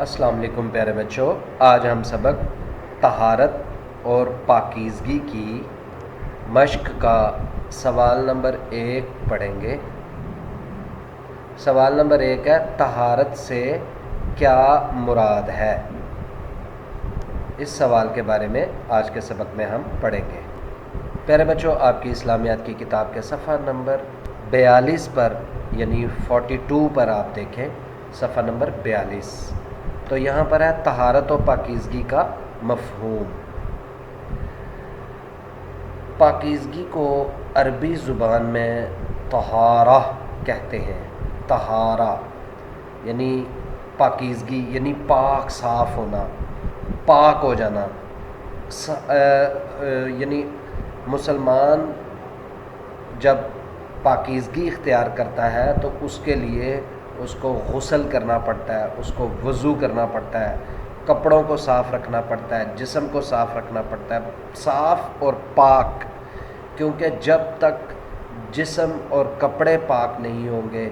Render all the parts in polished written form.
السلام علیکم پیارے بچوں، آج ہم سبق طہارت اور پاکیزگی کی مشق کا سوال نمبر 1 پڑھیں گے۔ سوال نمبر 1 ہے، طہارت سے کیا مراد ہے؟ اس سوال کے بارے میں آج کے سبق میں ہم پڑھیں گے۔ پیارے بچوں، آپ کی اسلامیات کی کتاب کے صفحہ نمبر 42 پر یعنی 42 پر آپ دیکھیں، صفحہ نمبر 42، تو یہاں پر ہے طہارت و پاکیزگی کا مفہوم۔ پاکیزگی کو عربی زبان میں طہارہ کہتے ہیں۔ طہارہ یعنی پاکیزگی، یعنی پاک صاف ہونا، پاک ہو جانا۔ یعنی مسلمان جب پاکیزگی اختیار کرتا ہے تو اس کے لیے اس کو غسل کرنا پڑتا ہے، اس کو وضو کرنا پڑتا ہے، کپڑوں کو صاف رکھنا پڑتا ہے، جسم کو صاف رکھنا پڑتا ہے، صاف اور پاک، کیونکہ جب تک جسم اور کپڑے پاک نہیں ہوں گے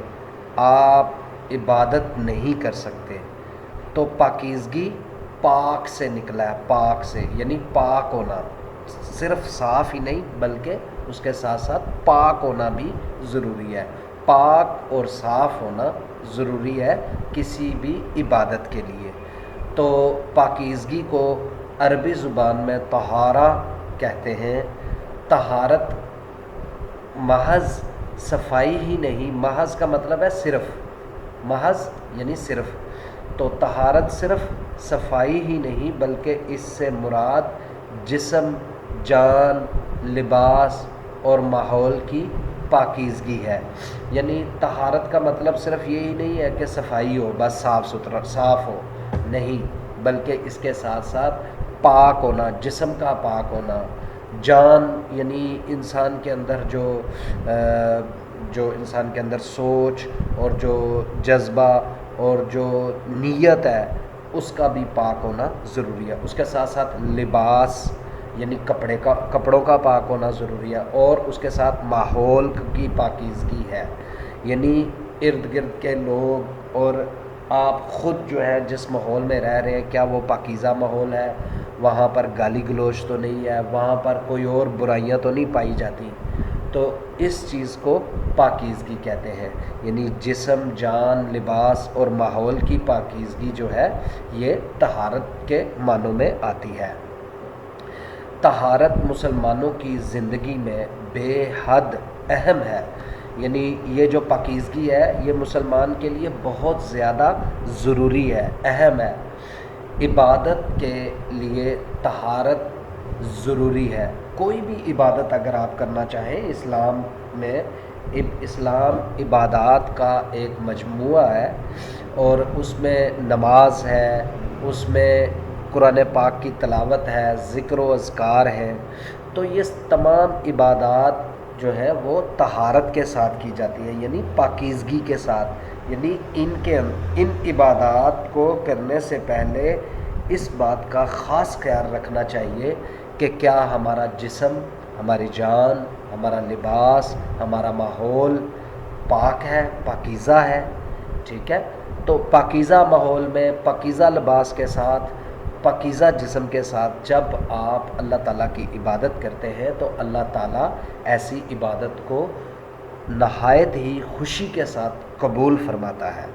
آپ عبادت نہیں کر سکتے۔ تو پاکیزگی پاک سے نکلا ہے، پاک سے یعنی پاک ہونا، صرف صاف ہی نہیں بلکہ اس کے ساتھ ساتھ پاک ہونا بھی ضروری ہے۔ پاک اور صاف ہونا ضروری ہے کسی بھی عبادت کے لیے۔ تو پاکیزگی کو عربی زبان میں طہارہ کہتے ہیں۔ طہارت محض صفائی ہی نہیں، محض کا مطلب ہے صرف، محض یعنی صرف، تو طہارت صرف صفائی ہی نہیں بلکہ اس سے مراد جسم، جان، لباس اور ماحول کی پاکیزگی ہے۔ یعنی طہارت کا مطلب صرف یہی نہیں ہے کہ صفائی ہو، بس صاف ستھرا صاف ہو، نہیں، بلکہ اس کے ساتھ ساتھ پاک ہونا، جسم کا پاک ہونا، جان یعنی انسان کے اندر جو انسان کے اندر سوچ اور جو جذبہ اور جو نیت ہے اس کا بھی پاک ہونا ضروری ہے۔ اس کے ساتھ ساتھ لباس یعنی کپڑوں کا پاک ہونا ضروری ہے، اور اس کے ساتھ ماحول کی پاکیزگی ہے، یعنی ارد گرد کے لوگ اور آپ خود جو ہے جس ماحول میں رہ رہے ہیں کیا وہ پاکیزہ ماحول ہے، وہاں پر گالی گلوچ تو نہیں ہے، وہاں پر کوئی اور برائیاں تو نہیں پائی جاتی، تو اس چیز کو پاکیزگی کہتے ہیں۔ یعنی جسم، جان، لباس اور ماحول کی پاکیزگی جو ہے یہ طہارت کے معنوں میں آتی ہے۔ طہارت مسلمانوں کی زندگی میں بے حد اہم ہے، یعنی یہ جو پاکیزگی ہے یہ مسلمان کے لیے بہت زیادہ ضروری ہے، اہم ہے۔ عبادت کے لیے طہارت ضروری ہے۔ کوئی بھی عبادت اگر آپ کرنا چاہیں اسلام میں، اسلام عبادات کا ایک مجموعہ ہے، اور اس میں نماز ہے، اس میں قرآن پاک کی تلاوت ہے، ذکر و اذکار ہے، تو یہ تمام عبادات جو ہے وہ طہارت کے ساتھ کی جاتی ہے، یعنی پاکیزگی کے ساتھ۔ یعنی ان عبادات کو کرنے سے پہلے اس بات کا خاص خیال رکھنا چاہیے کہ کیا ہمارا جسم، ہماری جان، ہمارا لباس، ہمارا ماحول پاک ہے، پاکیزہ ہے، ٹھیک ہے؟ تو پاکیزہ ماحول میں، پاکیزہ لباس کے ساتھ، پاکیزہ جسم کے ساتھ جب آپ اللہ تعالیٰ کی عبادت کرتے ہیں تو اللہ تعالیٰ ایسی عبادت کو نہایت ہی خوشی کے ساتھ قبول فرماتا ہے۔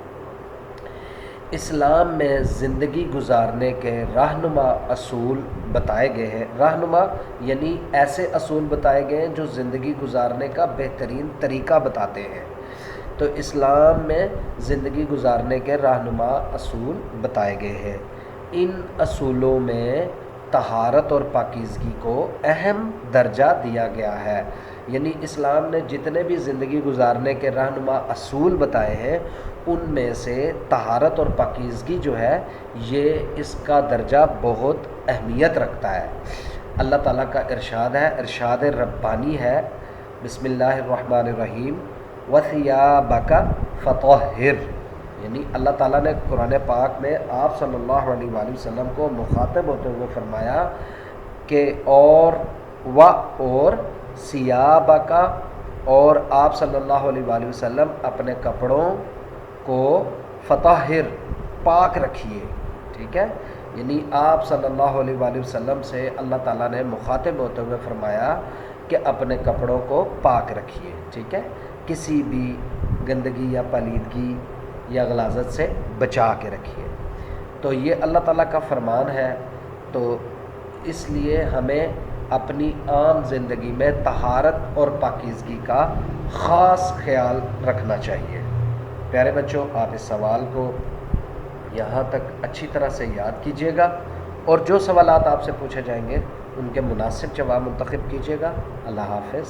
اسلام میں زندگی گزارنے کے رہنما اصول بتائے گئے ہیں۔ رہنما یعنی ایسے اصول بتائے گئے ہیں جو زندگی گزارنے کا بہترین طریقہ بتاتے ہیں۔ تو اسلام میں زندگی گزارنے کے رہنما اصول بتائے گئے ہیں۔ ان اصولوں میں طہارت اور پاکیزگی کو اہم درجہ دیا گیا ہے۔ یعنی اسلام نے جتنے بھی زندگی گزارنے کے رہنما اصول بتائے ہیں ان میں سے طہارت اور پاکیزگی جو ہے یہ اس کا درجہ بہت اہمیت رکھتا ہے۔ اللہ تعالیٰ کا ارشاد ہے، ارشاد ربانی ہے، بسم اللہ الرحمن الرحیم، وَثِيَابَكَ فَطَهِّرْ، یعنی اللہ تعالیٰ نے قرآن پاک میں آپ صلی اللہ علیہ وآلہ وسلم کو مخاطب ہوتے ہوئے فرمایا کہ اور ثِيَابَكَ، اور آپ صلی اللہ علیہ وآلہ وسلم اپنے کپڑوں کو فطہر، پاک رکھیے، ٹھیک ہے، یعنی آپ صلی اللہ علیہ وآلہ وسلم سے اللہ تعالیٰ نے مخاطب ہوتے ہوئے فرمایا کہ اپنے کپڑوں کو پاک رکھیے، ٹھیک ہے، کسی بھی گندگی یا پلیدگی یا غلاظت سے بچا کے رکھیے۔ تو یہ اللہ تعالیٰ کا فرمان ہے، تو اس لیے ہمیں اپنی عام زندگی میں طہارت اور پاکیزگی کا خاص خیال رکھنا چاہیے۔ پیارے بچوں، آپ اس سوال کو یہاں تک اچھی طرح سے یاد کیجیے گا، اور جو سوالات آپ سے پوچھے جائیں گے ان کے مناسب جواب منتخب کیجیے گا۔ اللہ حافظ۔